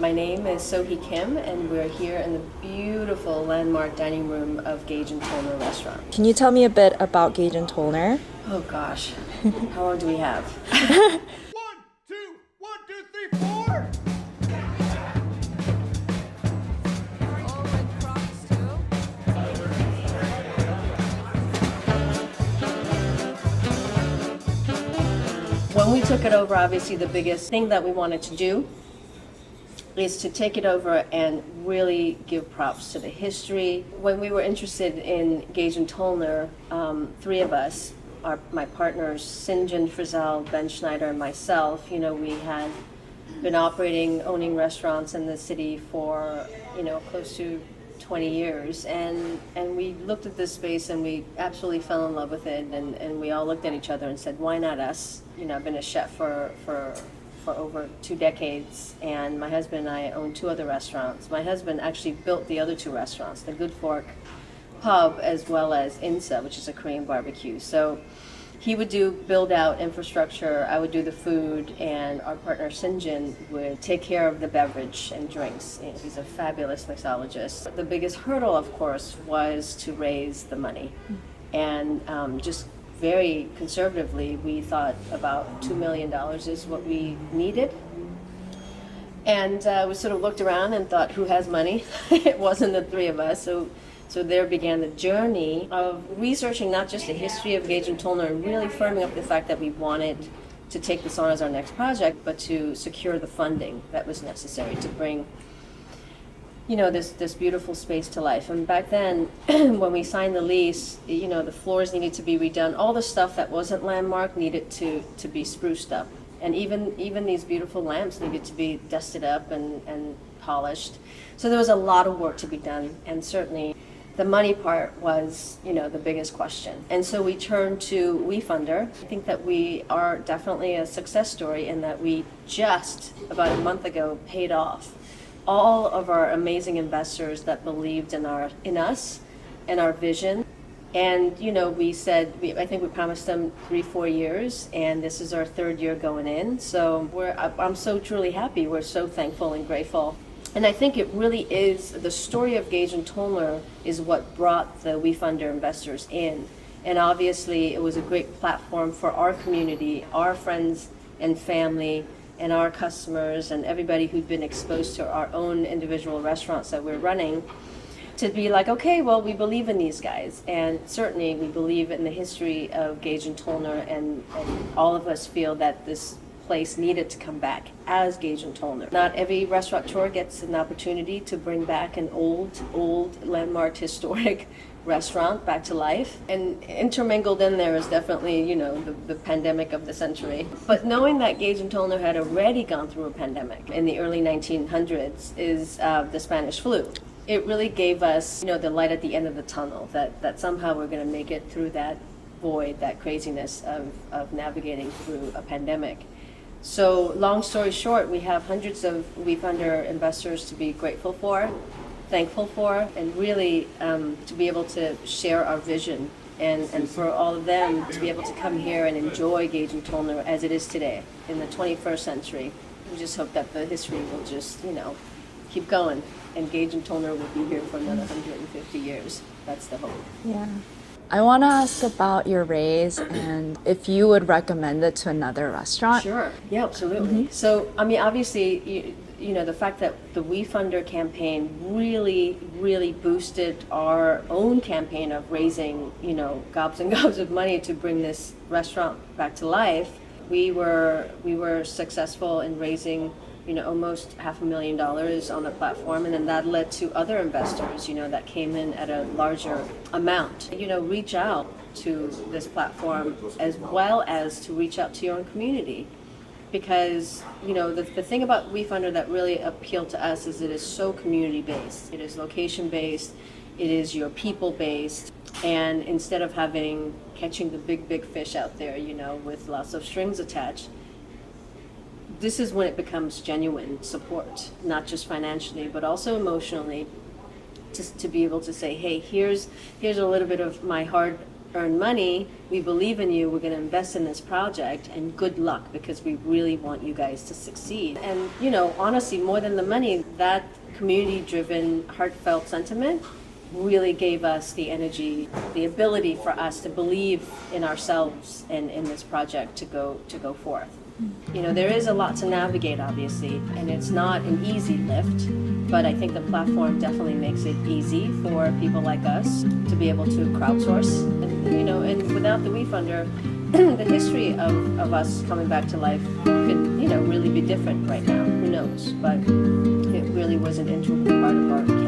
My name is Sohee Kim, and we're here in the beautiful landmark dining room of Gage and Tollner restaurant. Can you tell me a bit about Gage and Tollner? Oh gosh, how long do we have? 1, 2, 1, 2, 3, 4. When we took it over, obviously the biggest thing that we wanted to do is to take it over and really give props to the history. When we were interested in Gage and Tollner, three of us, my partners, Sinjin Frizzell, Ben Schneider, and myself, we had been owning restaurants in the city for, close to 20 years. And we looked at this space and we absolutely fell in love with it. And we all looked at each other and said, why not us? I've been a chef for over 2 decades, and my husband and I own 2 other restaurants. My husband actually built the other 2 restaurants, the Good Fork Pub as well as Insa, which is a Korean barbecue. So he would build out infrastructure, I would do the food, and our partner Sinjin would take care of the beverage and drinks. He's a fabulous mixologist. The biggest hurdle, of course, was to raise the money. And just very conservatively, we thought about $2 million is what we needed. And we sort of looked around and thought, who has money? It wasn't the 3 of us. So there began the journey of researching not just the history of Gage and Tollner and really firming up the fact that we wanted to take this on as our next project, but to secure the funding that was necessary to bring this beautiful space to life. And back then, when we signed the lease, the floors needed to be redone. All the stuff that wasn't landmark needed to be spruced up. And even these beautiful lamps needed to be dusted up and polished. So there was a lot of work to be done. And certainly the money part was, the biggest question. And so we turned to WeFunder. I think that we are definitely a success story in that we just, about a month ago, paid off all of our amazing investors that believed in us and our vision. And we said, I think we promised them 3-4 years, and this is our 3rd year going in. So I'm so truly happy. We're so thankful and grateful. And I think it really is the story of Gage and Tollner is what brought the WeFunder investors in. And obviously it was a great platform for our community, our friends and family, and our customers and everybody who'd been exposed to our own individual restaurants that we're running to be like, okay, well, we believe in these guys. And certainly we believe in the history of Gage and Tollner, and all of us feel that this place needed to come back as Gage and Tollner. Not every restaurateur gets an opportunity to bring back an old landmark historic restaurant back to life. And intermingled in there is definitely, the pandemic of the century. But knowing that Gage and Tollner had already gone through a pandemic in the early 1900s is the Spanish flu. It really gave us, the light at the end of the tunnel, that somehow we're going to make it through that void, that craziness of navigating through a pandemic. So long story short, we have hundreds of WeFunder investors to be grateful for, thankful for, and really to be able to share our vision and for all of them to be able to come here and enjoy Gage and Tollner as it is today in the 21st century. We just hope that the history will just, keep going, and Gage and Tollner will be here for another 150 years. That's the hope. Yeah. I want to ask about your raise and if you would recommend it to another restaurant. Sure. Yeah, absolutely. Mm-hmm. So, obviously, the fact that the WeFunder campaign really boosted our own campaign of raising, gobs and gobs of money to bring this restaurant back to life. We were successful in raising, almost $500,000 on the platform, and then that led to other investors, that came in at a larger amount. Reach out to this platform as well as to reach out to your own community. Because, the thing about WeFunder that really appealed to us is it is so community-based. It is location-based, it is your people-based, and instead of catching the big fish out there, with lots of strings attached, this is when it becomes genuine support, not just financially, but also emotionally, to be able to say, hey, here's a little bit of my hard earn money. We believe in you. We're going to invest in this project, and good luck, because we really want you guys to succeed. And, you know, honestly, more than the money, that community-driven, heartfelt sentiment really gave us the energy, the ability for us to believe in ourselves and in this project to go forth. You know, there is a lot to navigate, obviously, and it's not an easy lift, but I think the platform definitely makes it easy for people like us to be able to crowdsource. And, you know, and without the WeFunder, the history of us coming back to life could, you know, really be different right now. Who knows? But it really was an integral part of our